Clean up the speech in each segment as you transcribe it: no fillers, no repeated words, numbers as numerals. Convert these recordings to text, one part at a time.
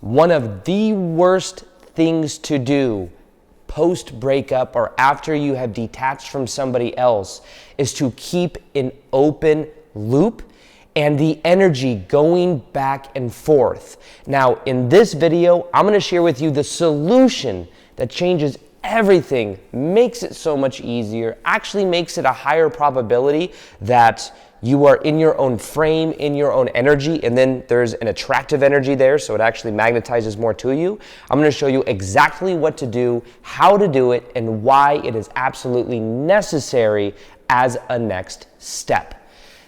One of the worst things to do post breakup or after you have detached from somebody else is to keep an open loop and the energy going back and forth. Now, in this video, I'm gonna share with you the solution that changes everything, makes it so much easier, actually makes it a higher probability that you are in your own frame, in your own energy, and then there's an attractive energy there, so it actually magnetizes more to you. I'm gonna show you exactly what to do, how to do it, and why it is absolutely necessary as a next step.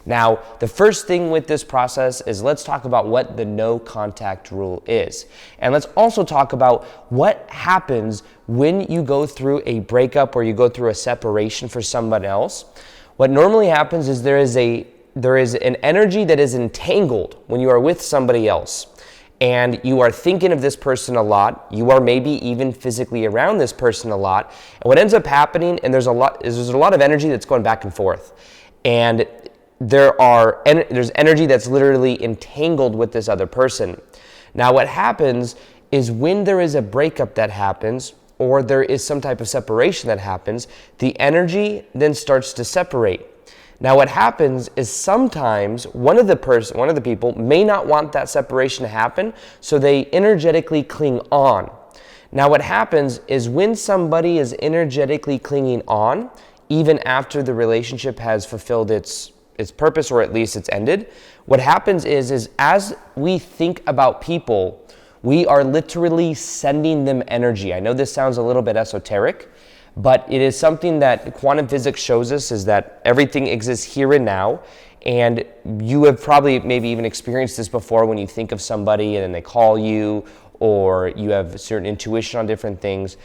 Now, the first thing with this process is let's talk about what the no contact rule is. And let's also talk about what happens when you go through a breakup or you go through a separation for someone else. What normally happens is there is an energy that is entangled when you are with somebody else. And you are thinking of this person a lot. You are maybe even physically around this person a lot. And what ends up happening, and there's a lot of energy that's going back and forth. And there's energy that's literally entangled with this other person. Now what happens is when there is a breakup that happens or there is some type of separation that happens, the energy then starts to separate. Now what happens is sometimes one of the people may not want that separation to happen, so they energetically cling on. Now what happens is when somebody is energetically clinging on, even after the relationship has fulfilled its purpose or at least it's ended, what happens is as we think about people, we are literally sending them energy. I know this sounds a little bit esoteric, but it is something that quantum physics shows us is that everything exists here and now. And you have probably maybe even experienced this before when you think of somebody and then they call you or you have a certain intuition on different things.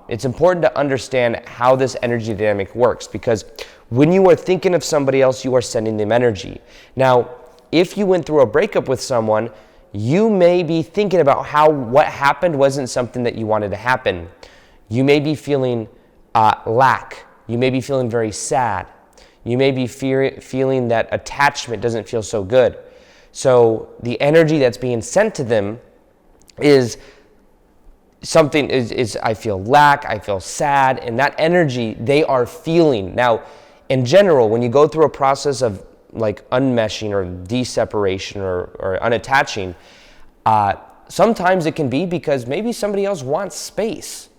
It's important to understand how this energy dynamic works because when you are thinking of somebody else, you are sending them energy. Now, if you went through a breakup with someone, you may be thinking about how what happened wasn't something that you wanted to happen. You may be feeling lack. You may be feeling very sad. You may be feeling that attachment doesn't feel so good. So the energy that's being sent to them is something is I feel lack, I feel sad, and that energy they are feeling. Now, in general, when you go through a process of like unmeshing or deseparation or unattaching, sometimes it can be because maybe somebody else wants space.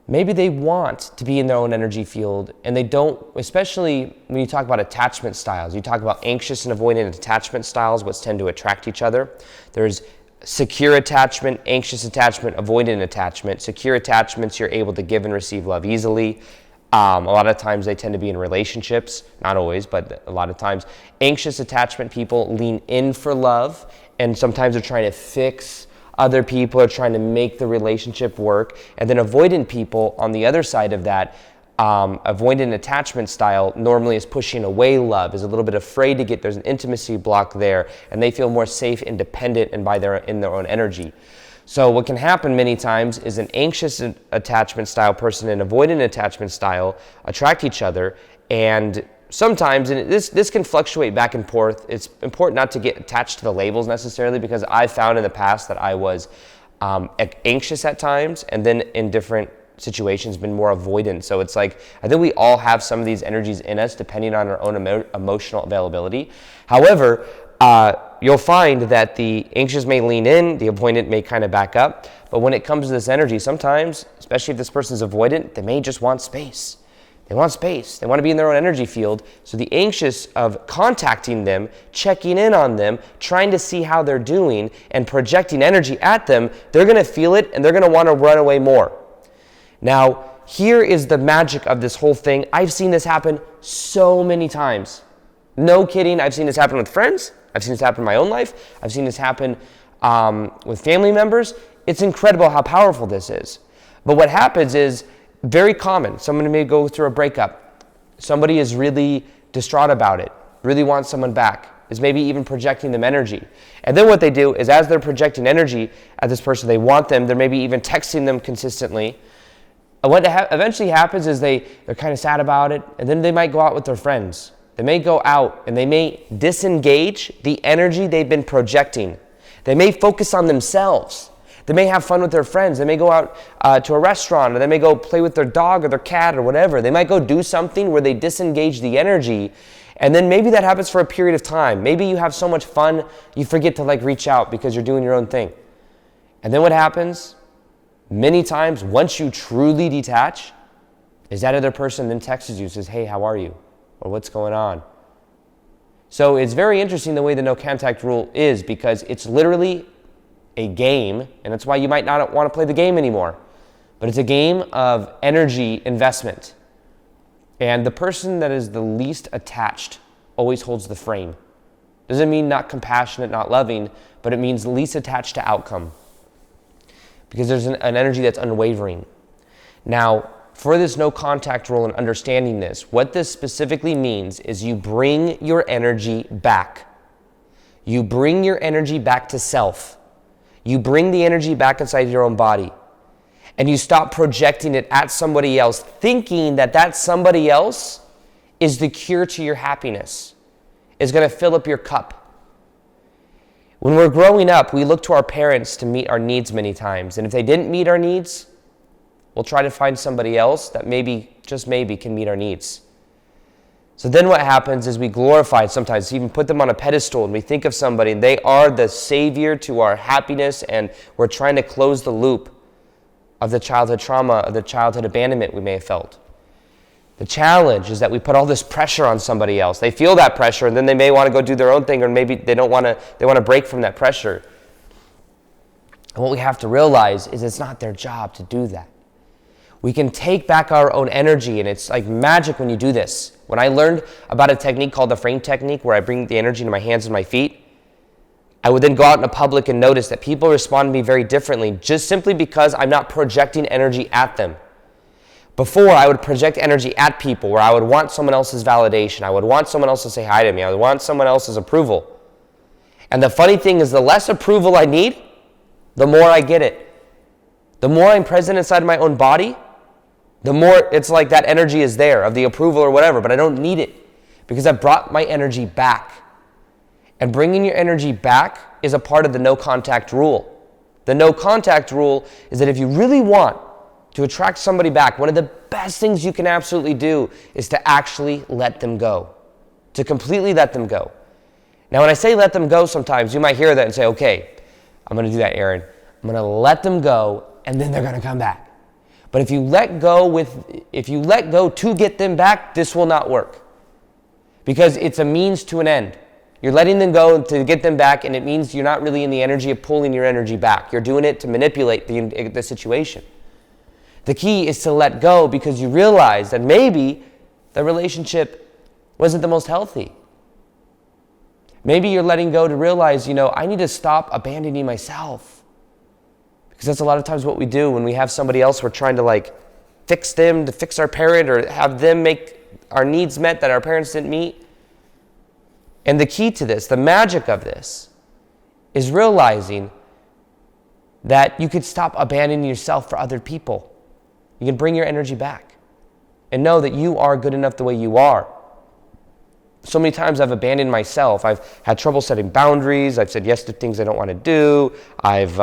Maybe they want to be in their own energy field and they don't, especially when you talk about attachment styles. You talk about anxious and avoidant attachment styles, which tend to attract each other. There's secure attachment, anxious attachment, avoidant attachment. Secure attachments, you're able to give and receive love easily. A lot of times they tend to be in relationships, not always, but a lot of times. Anxious attachment people lean in for love, and sometimes they're trying to fix other people or trying to make the relationship work. And then avoidant people, on the other side of that, avoidant attachment style normally is pushing away love, is a little bit afraid to there's an intimacy block there, and they feel more safe, independent, and in their own energy. So what can happen many times is an anxious attachment style person and avoidant attachment style attract each other, and sometimes, and this can fluctuate back and forth. It's important not to get attached to the labels necessarily because I found in the past that I was anxious at times and then in different situations been more avoidant. So it's like, I think we all have some of these energies in us depending on our own emotional availability. However, you'll find that the anxious may lean in, the avoidant may kind of back up. But when it comes to this energy, sometimes, especially if this person's avoidant, they may just want space. They want space. They want to be in their own energy field. So the anxious of contacting them, checking in on them, trying to see how they're doing, and projecting energy at them, they're going to feel it and they're going to want to run away more. Now, here is the magic of this whole thing. I've seen this happen so many times. No kidding. I've seen this happen with friends. I've seen this happen in my own life. I've seen this happen with family members. It's incredible how powerful this is. But what happens is very common. Someone may go through a breakup. Somebody is really distraught about it, really wants someone back, is maybe even projecting them energy. And then what they do is as they're projecting energy at this person, they want them, they're maybe even texting them consistently. And what eventually happens is they're kind of sad about it, and then they might go out with their friends. They may go out and they may disengage the energy they've been projecting. They may focus on themselves. They may have fun with their friends. They may go out to a restaurant, or they may go play with their dog or their cat or whatever. They might go do something where they disengage the energy, and then maybe that happens for a period of time. Maybe you have so much fun, you forget to reach out because you're doing your own thing. And then what happens, many times, once you truly detach, is that other person then texts you, says, hey, how are you? Or what's going on? So it's very interesting the way the no contact rule is, because it's literally a game, and that's why you might not want to play the game anymore. But it's a game of energy investment. And the person that is the least attached always holds the frame. Doesn't mean not compassionate, not loving, but it means least attached to outcome. Because there's an energy that's unwavering. Now, for this no contact rule and understanding this, what this specifically means is you bring your energy back. You bring your energy back to self. You bring the energy back inside your own body. And you stop projecting it at somebody else, thinking that that somebody else is the cure to your happiness, is going to fill up your cup. When we're growing up, we look to our parents to meet our needs many times. And if they didn't meet our needs, we'll try to find somebody else that maybe, just maybe, can meet our needs. So then what happens is we glorify, sometimes even put them on a pedestal, and we think of somebody, and they are the savior to our happiness, and we're trying to close the loop of the childhood trauma, of the childhood abandonment we may have felt. The challenge is that we put all this pressure on somebody else. They feel that pressure, and then they may want to go do their own thing, or maybe they want to break from that pressure. And what we have to realize is it's not their job to do that. We can take back our own energy, and it's like magic when you do this. When I learned about a technique called the frame technique, where I bring the energy into my hands and my feet, I would then go out in the public and notice that people respond to me very differently, just simply because I'm not projecting energy at them. Before, I would project energy at people where I would want someone else's validation. I would want someone else to say hi to me. I would want someone else's approval. And the funny thing is, the less approval I need, the more I get it. The more I'm present inside my own body, the more it's like that energy is there, of the approval or whatever, but I don't need it because I've brought my energy back. And bringing your energy back is a part of the no contact rule. The no contact rule is that if you really want to attract somebody back, one of the best things you can absolutely do is to actually let them go, to completely let them go. Now, when I say let them go, sometimes you might hear that and say, okay, I'm going to do that, Aaron. I'm going to let them go, and then they're going to come back. But if you let go to get them back, this will not work. Because it's a means to an end. You're letting them go to get them back, and it means you're not really in the energy of pulling your energy back. You're doing it to manipulate the situation. The key is to let go because you realize that maybe the relationship wasn't the most healthy. Maybe you're letting go to realize, I need to stop abandoning myself. Because that's a lot of times what we do when we have somebody else, we're trying to fix them, to fix our parent, or have them make our needs met that our parents didn't meet. And the key to this, the magic of this, is realizing that you could stop abandoning yourself for other people. You can bring your energy back and know that you are good enough the way you are. So many times I've abandoned myself. I've had trouble setting boundaries. I've said yes to things I don't want to do. I've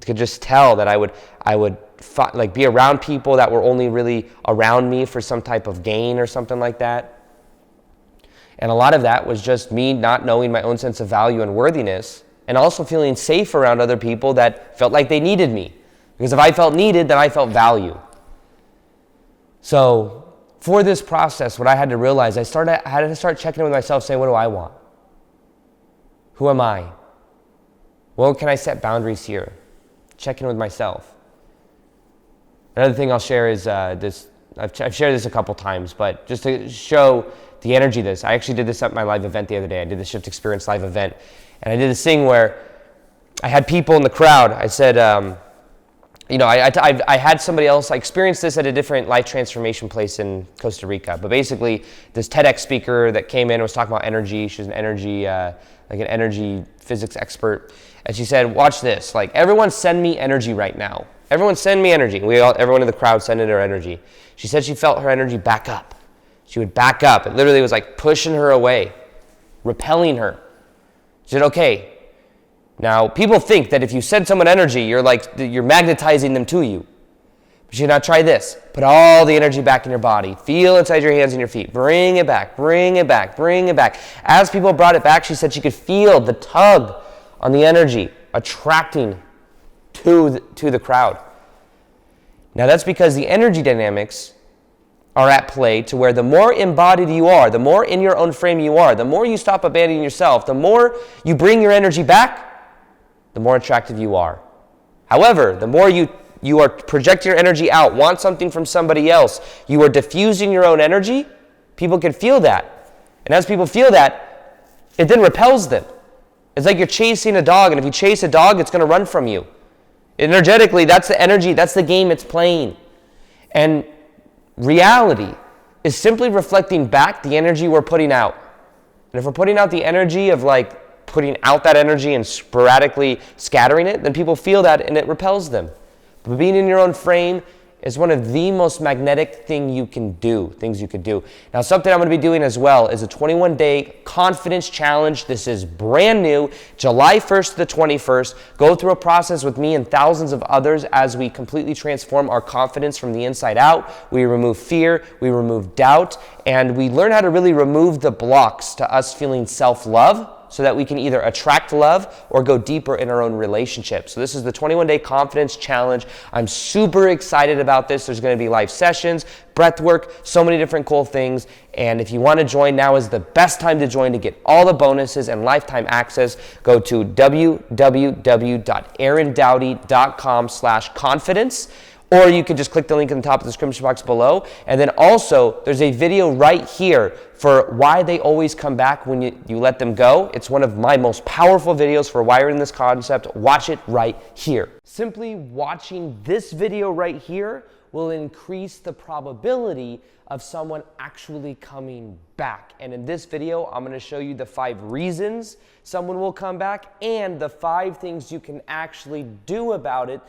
could just tell that I would be around people that were only really around me for some type of gain or something like that. And a lot of that was just me not knowing my own sense of value and worthiness, and also feeling safe around other people that felt like they needed me. Because if I felt needed, then I felt value. So for this process, what I had to realize, I had to start checking in with myself, saying, what do I want? Who am I? Well, can I set boundaries here? Check in with myself. Another thing I'll share is this. I've shared this a couple times, but just to show the energy of this, I actually did this at my live event the other day. I did the Shift Experience live event, and I did this thing where I had people in the crowd. I said, I had somebody else. I experienced this at a different life transformation place in Costa Rica. But basically, this TEDx speaker that came in and was talking about energy. She's an energy physics expert, and she said, "Watch this. Everyone, send me energy right now. Everyone, send me energy." Everyone in the crowd sent in her energy. She said she felt her energy back up. She would back up. It literally was like pushing her away, repelling her. She said, "Okay, Now, people think that if you send someone energy, you're magnetizing them to you. But you should not try this. Put all the energy back in your body. Feel inside your hands and your feet. Bring it back, bring it back, bring it back. As people brought it back, she said she could feel the tug on the energy attracting to the crowd. Now that's because the energy dynamics are at play to where the more embodied you are, the more in your own frame you are, the more you stop abandoning yourself, the more you bring your energy back, the more attractive you are. However, the more you are projecting your energy out, want something from somebody else, you are diffusing your own energy, people can feel that. And as people feel that, it then repels them. It's like you're chasing a dog, and if you chase a dog, it's going to run from you. Energetically, that's the energy, that's the game it's playing. And reality is simply reflecting back the energy we're putting out. And if we're putting out the energy of like putting out that energy and sporadically scattering it, then people feel that and it repels them. But being in your own frame is one of the most magnetic things you could do. Now, something I'm going to be doing as well is a 21-day confidence challenge. This is brand new, July 1st to the 21st. Go through a process with me and thousands of others as we completely transform our confidence from the inside out. We remove fear, we remove doubt, and we learn how to really remove the blocks to us feeling self-love, so that we can either attract love or go deeper in our own relationship. So this is the 21-day confidence challenge. I'm super excited about this. There's going to be live sessions, breath work, so many different cool things. And if you want to join, now is the best time to join to get all the bonuses and lifetime access. Go to www.aarondowdy.com/confidence. Or you can just click the link in the top of the description box below. And then also, there's a video right here for why they always come back when you let them go. It's one of my most powerful videos for wiring this concept. Watch it right here. Simply watching this video right here will increase the probability of someone actually coming back. And in this video, I'm going to show you the 5 reasons someone will come back and the 5 things you can actually do about it